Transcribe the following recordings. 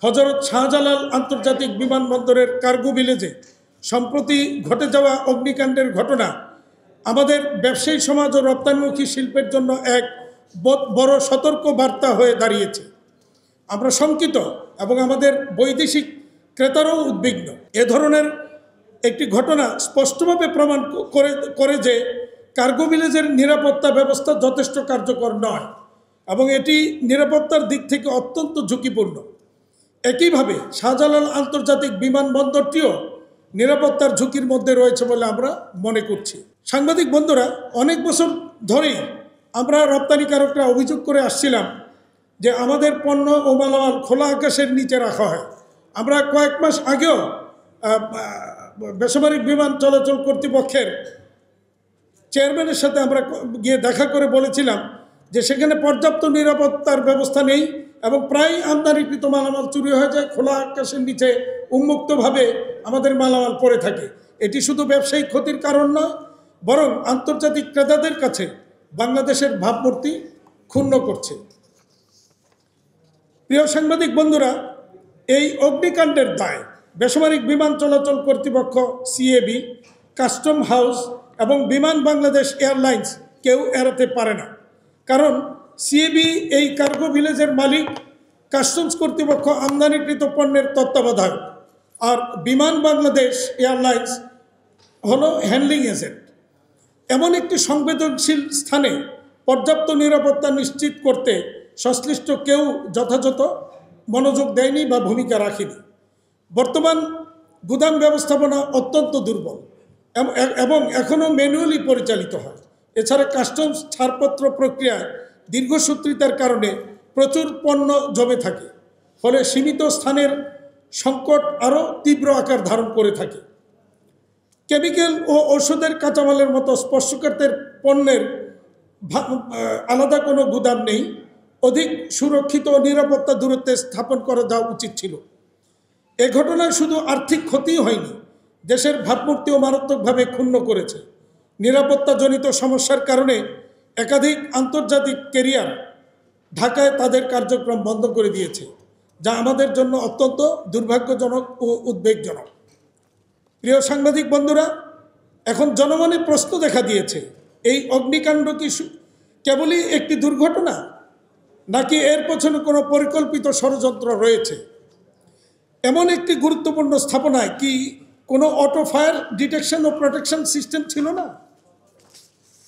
হযরত শাহজালাল আন্তর্জাতিক বিমানবন্দরের কার্গো ভিলেজে সম্প্রতি ঘটে যাওয়া অগ্নিকাণ্ডের ঘটনা আমাদের ব্যবসায়ী সমাজ ও রপ্তানিমুখী শিল্পের জন্য এক বড় সতর্ক বার্তা হয়ে দাঁড়িয়েছে। আমরা শঙ্কিত এবং আমাদের বৈদেশিক ক্রেতারাও উদ্বিগ্ন। এ ধরনের একটি ঘটনা স্পষ্টভাবে প্রমাণ করে যে কার্গো ভিলেজের নিরাপত্তা ব্যবস্থা যথেষ্ট কার্যকর নয় এবং এটি নিরাপত্তার দিক থেকে অত্যন্ত ঝুঁকিপূর্ণ। একইভাবে শাহজালাল আন্তর্জাতিক বিমানবন্দরটিও নিরাপত্তার ঝুঁকির মধ্যে রয়েছে বলে আমরা মনে করছি। সাংবাদিক বন্ধুরা, অনেক বছর ধরেই আমরা রপ্তানিকারকরা অভিযোগ করে আসছিলাম যে আমাদের পণ্য ও মালামাল খোলা আকাশের নিচে রাখা হয়। আমরা কয়েক মাস আগেও বেসামরিক বিমান চলাচল কর্তৃপক্ষের চেয়ারম্যানের সাথে আমরা গিয়ে দেখা করে বলেছিলাম যে সেখানে পর্যাপ্ত নিরাপত্তার ব্যবস্থা নেই এবং প্রায় আমদানিকৃত মালামাল চুরি হয়ে যায়, খোলা আকাশের নিচে উন্মুক্তভাবে আমাদের মালামাল পড়ে থাকে। এটি শুধু ব্যবসায়িক ক্ষতির কারণ নয়, বরং আন্তর্জাতিক ক্রেতাদের কাছে বাংলাদেশের ভাবমূর্তি ক্ষুণ্ণ করছে। প্রিয় সাংবাদিক বন্ধুরা, এই অগ্নিকাণ্ডের দায় বেসামরিক বিমান চলাচল কর্তৃপক্ষ সিএবি, কাস্টম হাউস এবং বিমান বাংলাদেশ এয়ারলাইন্স কেউ এড়াতে পারে না। কারণ সিএবি এই কার্গো ভিলেজের মালিক, কাস্টমস কর্তৃপক্ষ আমদানিকৃত পণ্যের তত্ত্বাবধায়ক, আর বিমান বাংলাদেশ এয়ারলাইন্স হলো হ্যান্ডলিং এজেন্ট। এমন একটি সংবেদনশীল স্থানে পর্যাপ্ত নিরাপত্তা নিশ্চিত করতে সংশ্লিষ্ট কেউ যথাযথ মনোযোগ দেয়নি বা ভূমিকা রাখেনি। বর্তমান গুদাম ব্যবস্থাপনা অত্যন্ত দুর্বল এবং এখনও ম্যানুয়ালি পরিচালিত হয়। এছাড়া কাস্টমস ছাড়পত্র প্রক্রিয়ায় দীর্ঘসূত্রিতার কারণে প্রচুর পণ্য জমে থাকে, ফলে সীমিত স্থানের সংকট আরও তীব্র আকার ধারণ করে থাকে। কেমিক্যাল ও ওষুধের কাঁচামালের মতো স্পর্শকাতর পণ্যের আলাদা কোনো গুদাম নেই। অধিক সুরক্ষিত ও নিরাপত্তা দূরত্বে স্থাপন করা যাওয়া উচিত ছিল। এ ঘটনায় শুধু আর্থিক ক্ষতিই হয়নি, দেশের ভাবমূর্তিও মারাত্মকভাবে ক্ষুণ্ণ করেছে। নিরাপত্তাজনিত সমস্যার কারণে একাধিক আন্তর্জাতিক ক্যারিয়ার ঢাকায় তাদের কার্যক্রম বন্ধ করে দিয়েছে, যা আমাদের জন্য অত্যন্ত দুর্ভাগ্যজনক ও উদ্বেগজনক। প্রিয় সাংবাদিক বন্ধুরা, এখন জনমনে প্রশ্ন দেখা দিয়েছে, এই অগ্নিকাণ্ড কি কেবলই একটি দুর্ঘটনা, নাকি এর পেছনে কোনো পরিকল্পিত ষড়যন্ত্র রয়েছে? এমন একটি গুরুত্বপূর্ণ স্থাপনায় কি কোনো অটো ফায়ার ডিটেকশন ও প্রোটেকশন সিস্টেম ছিল না?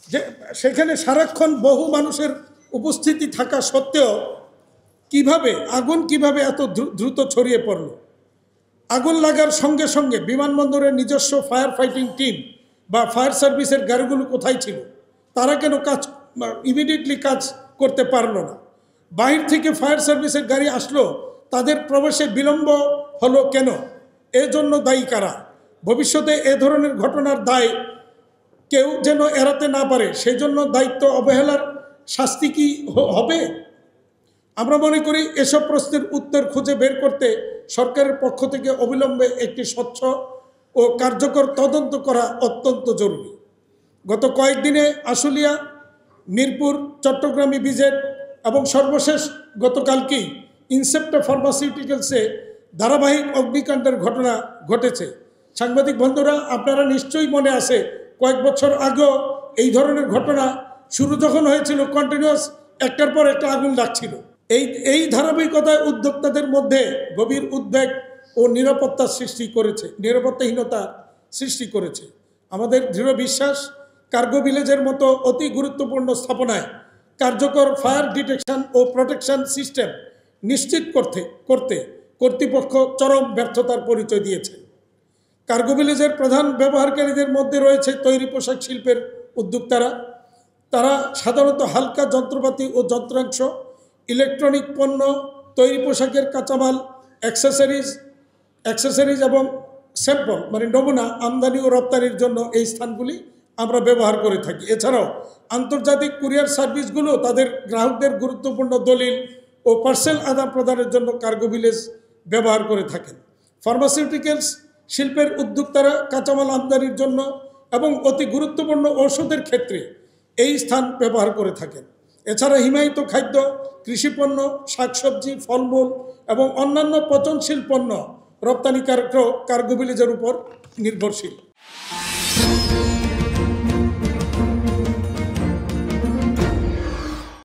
যে সেখানে সারাক্ষণ বহু মানুষের উপস্থিতি থাকা সত্ত্বেও আগুন কিভাবে এত দ্রুত ছড়িয়ে পড়ল? আগুন লাগার সঙ্গে সঙ্গে বিমানবন্দরের নিজস্ব ফায়ার ফাইটিং টিম বা ফায়ার সার্ভিসের গাড়িগুলো কোথায় ছিল? তারা কেন ইমিডিয়েটলি কাজ করতে পারলো না? বাহির থেকে ফায়ার সার্ভিসের গাড়ি আসলো, তাদের প্রবেশে বিলম্ব হলো কেন? এর জন্য দায়ী কারা? ভবিষ্যতে এ ধরনের ঘটনার দায় কেউ যেন এড়াতে না পারে, সেই জন্য দায়িত্ব অবহেলার শাস্তি কি হবে? আমরা মনে করি এসব প্রশ্নের উত্তর খুঁজে বের করতে সরকারের পক্ষ থেকে অবিলম্বে একটি স্বচ্ছ ও কার্যকর তদন্ত করা অত্যন্ত জরুরি। গত কয়েকদিনে আশুলিয়া, মিরপুর, চট্টগ্রাম ইপিজেড এবং সর্বশেষ গতকালকেই ইনসেপ্টা ফার্মাসিউটিক্যালসে ধারাবাহিক অগ্নিকাণ্ডের ঘটনা ঘটেছে। সাংবাদিক বন্ধুরা, আপনারা নিশ্চয়ই মনে আছে, কয়েক বছর আগেও এই ধরনের ঘটনা শুরু যখন হয়েছিল, কন্টিনিউয়াস একটার পর একটা আগুন লাগছিল। এই ধারাবাহিকতায় উদ্যোক্তাদের মধ্যে গভীর উদ্বেগ ও নিরাপত্তাহীনতা সৃষ্টি করেছে। আমাদের দৃঢ় বিশ্বাস, কার্গো ভিলেজের মতো অতি গুরুত্বপূর্ণ স্থাপনায় কার্যকর ফায়ার ডিটেকশন ও প্রোটেকশন সিস্টেম নিশ্চিত করতে কর্তৃপক্ষ চরম ব্যর্থতার পরিচয় দিয়েছে। কার্গো ভিলেজের প্রধান ব্যবহারকারীদের মধ্যে রয়েছে তৈরি পোশাক শিল্পের উদ্যোক্তারা। তারা সাধারণত হালকা যন্ত্রপাতি ও যন্ত্রাংশ, ইলেকট্রনিক পণ্য, তৈরি পোশাকের কাঁচামাল, অ্যাক্সেসরিজ এবং স্যাম্পল নমুনা আমদানি ও রপ্তানির জন্য এই স্থানগুলি আমরা ব্যবহার করে থাকি। এছাড়াও আন্তর্জাতিক কুরিয়ার সার্ভিসগুলো তাদের গ্রাহকদের গুরুত্বপূর্ণ দলিল ও পার্সেল আদান প্রদানের জন্য কার্গো ভিলেজ ব্যবহার করে থাকেন। ফার্মাসিউটিক্যালস শিল্পের উদ্যোক্তারা কাঁচামাল আমদানির জন্য এবং অতি গুরুত্বপূর্ণ ঔষধের ক্ষেত্রে এই স্থান ব্যবহার করে থাকেন। এছাড়া হিমায়িত খাদ্য, কৃষিপণ্য, শাকসবজি, ফলমূল এবং অন্যান্য পচনশীল পণ্য রপ্তানিকারকরাও কার্গো ভিলেজের উপর নির্ভরশীল।